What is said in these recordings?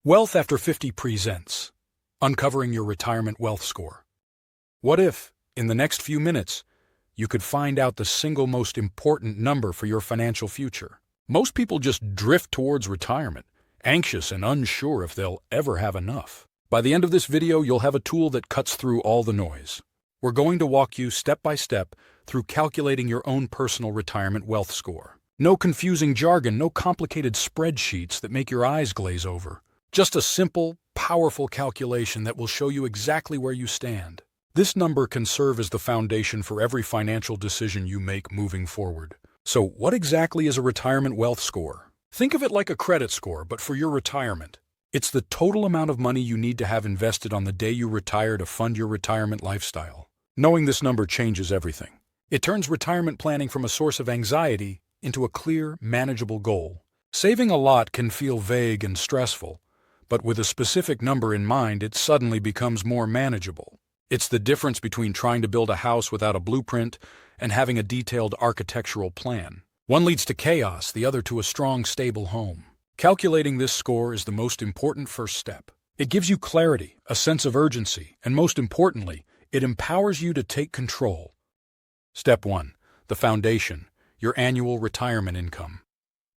Wealth After 50 presents Uncovering Your Retirement Wealth Score. What if, in the next few minutes, you could find out the single most important number for your financial future? Most people just drift towards retirement, anxious and unsure if they'll ever have enough. By the end of this video, you'll have a tool that cuts through all the noise. We're going to walk you step by step through calculating your own personal retirement wealth score. No confusing jargon, no complicated spreadsheets that make your eyes glaze over. Just a simple, powerful calculation that will show you exactly where you stand. This number can serve as the foundation for every financial decision you make moving forward. So, what exactly is a retirement wealth score? Think of it like a credit score, but for your retirement. It's the total amount of money you need to have invested on the day you retire to fund your retirement lifestyle. Knowing this number changes everything. It turns retirement planning from a source of anxiety into a clear, manageable goal. Saving a lot can feel vague and stressful, but with a specific number in mind, it suddenly becomes more manageable. It's the difference between trying to build a house without a blueprint and having a detailed architectural plan. One leads to chaos, the other to a strong, stable home. Calculating this score is the most important first step. It gives you clarity, a sense of urgency, and most importantly, it empowers you to take control. Step 1. The foundation, your annual retirement income.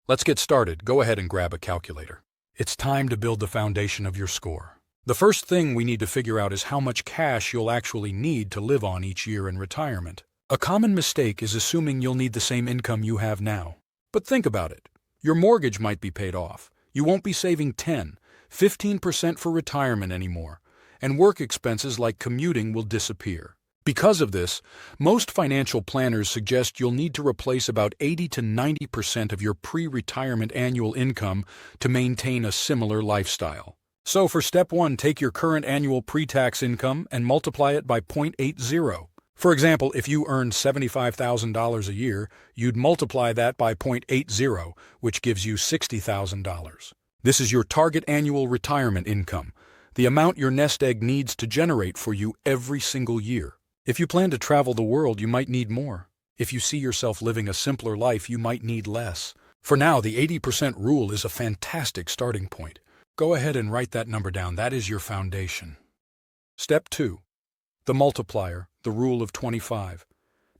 Let's get started. Go ahead and grab a calculator. It's time to build the foundation of your score. The first thing we need to figure out is how much cash you'll actually need to live on each year in retirement. A common mistake is assuming you'll need the same income you have now. But think about it. Your mortgage might be paid off. You won't be saving 15% for retirement anymore, and work expenses like commuting will disappear. Because of this, most financial planners suggest you'll need to replace about 80 to 90% of your pre-retirement annual income to maintain a similar lifestyle. So for step 1, take your current annual pre-tax income and multiply it by 0.80. For example, if you earn $75,000 a year, you'd multiply that by 0.80, which gives you $60,000. This is your target annual retirement income, the amount your nest egg needs to generate for you every single year. If you plan to travel the world, you might need more. If you see yourself living a simpler life, you might need less. For now, the 80% rule is a fantastic starting point. Go ahead and write that number down. That is your foundation. Step 2. The multiplier, the rule of 25.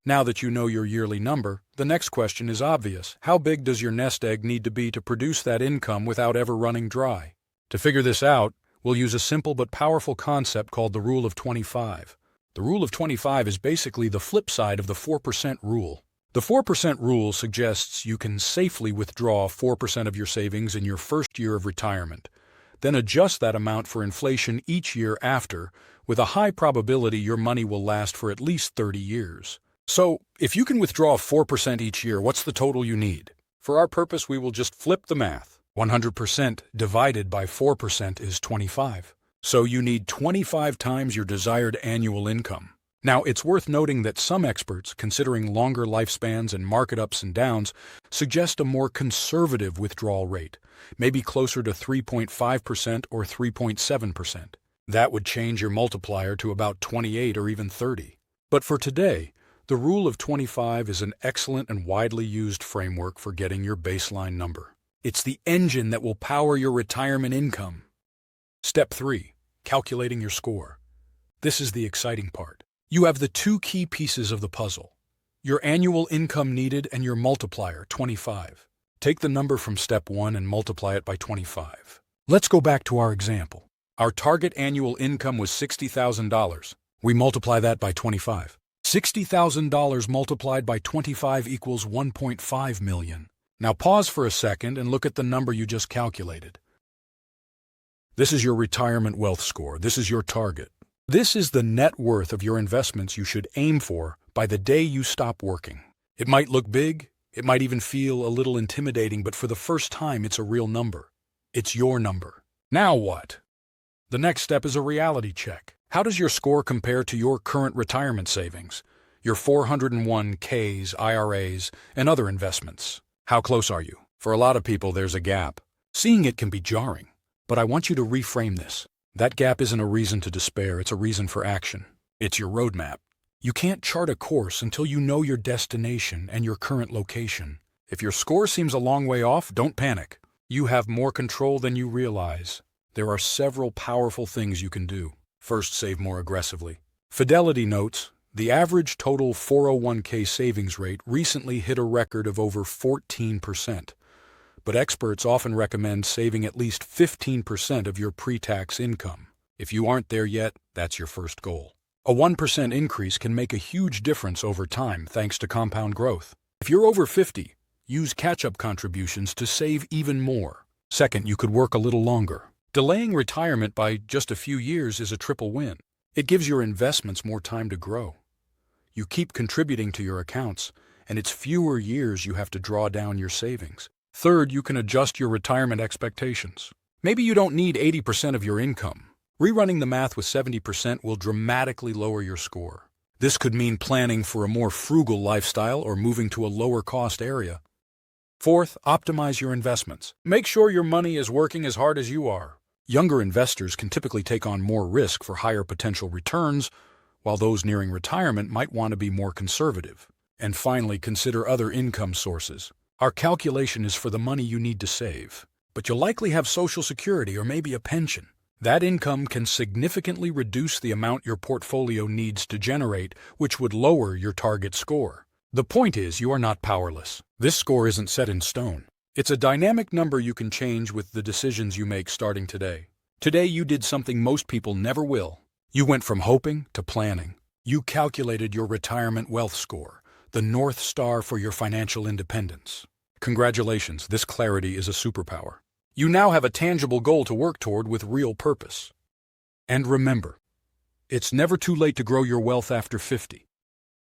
Now that you know your yearly number, the next question is obvious. How big does your nest egg need to be to produce that income without ever running dry? To figure this out, we'll use a simple but powerful concept called the rule of 25. The rule of 25 is basically the flip side of the 4% rule. The 4% rule suggests you can safely withdraw 4% of your savings in your first year of retirement, then adjust that amount for inflation each year after, with a high probability your money will last for at least 30 years. So, if you can withdraw 4% each year, what's the total you need? For our purpose, we will just flip the math. 100% divided by 4% is 25. So you need 25 times your desired annual income. Now, it's worth noting that some experts, considering longer lifespans and market ups and downs, suggest a more conservative withdrawal rate, maybe closer to 3.5% or 3.7%. That would change your multiplier to about 28 or even 30. But for today, the rule of 25 is an excellent and widely used framework for getting your baseline number. It's the engine that will power your retirement income. Step 3. Calculating your score. This is the exciting part. You have the two key pieces of the puzzle: your annual income needed and your multiplier, 25. Take the number from step 1 and multiply it by 25. Let's go back to our example. Our target annual income was $60,000. We multiply that by 25. $60,000 multiplied by 25 equals $1.5 million. Now pause for a second and look at the number you just calculated. This is your retirement wealth score. This is your target. This is the net worth of your investments you should aim for by the day you stop working. It might look big, it might even feel a little intimidating, but for the first time, it's a real number. It's your number. Now what? The next step is a reality check. How does your score compare to your current retirement savings, your 401ks, IRAs, and other investments? How close are you? For a lot of people, there's a gap. Seeing it can be jarring. But I want you to reframe this. That gap isn't a reason to despair, it's a reason for action. It's your roadmap. You can't chart a course until you know your destination and your current location. If your score seems a long way off, don't panic. You have more control than you realize. There are several powerful things you can do. First, save more aggressively. Fidelity notes, the average total 401k savings rate recently hit a record of over 14%. But experts often recommend saving at least 15% of your pre-tax income. If you aren't there yet, that's your first goal. A 1% increase can make a huge difference over time thanks to compound growth. If you're over 50, use catch-up contributions to save even more. Second, you could work a little longer. Delaying retirement by just a few years is a triple win. It gives your investments more time to grow. You keep contributing to your accounts, and it's fewer years you have to draw down your savings. Third, you can adjust your retirement expectations. Maybe you don't need 80% of your income. Rerunning the math with 70% will dramatically lower your score. This could mean planning for a more frugal lifestyle or moving to a lower-cost area. Fourth, optimize your investments. Make sure your money is working as hard as you are. Younger investors can typically take on more risk for higher potential returns, while those nearing retirement might want to be more conservative. And finally, consider other income sources. Our calculation is for the money you need to save, but you'll likely have Social Security or maybe a pension. That income can significantly reduce the amount your portfolio needs to generate, which would lower your target score. The point is, you are not powerless. This score isn't set in stone. It's a dynamic number you can change with the decisions you make starting today. Today you did something most people never will. You went from hoping to planning. You calculated your retirement wealth score, the North Star for your financial independence. Congratulations, this clarity is a superpower. You now have a tangible goal to work toward with real purpose. And remember, it's never too late to grow your wealth after 50.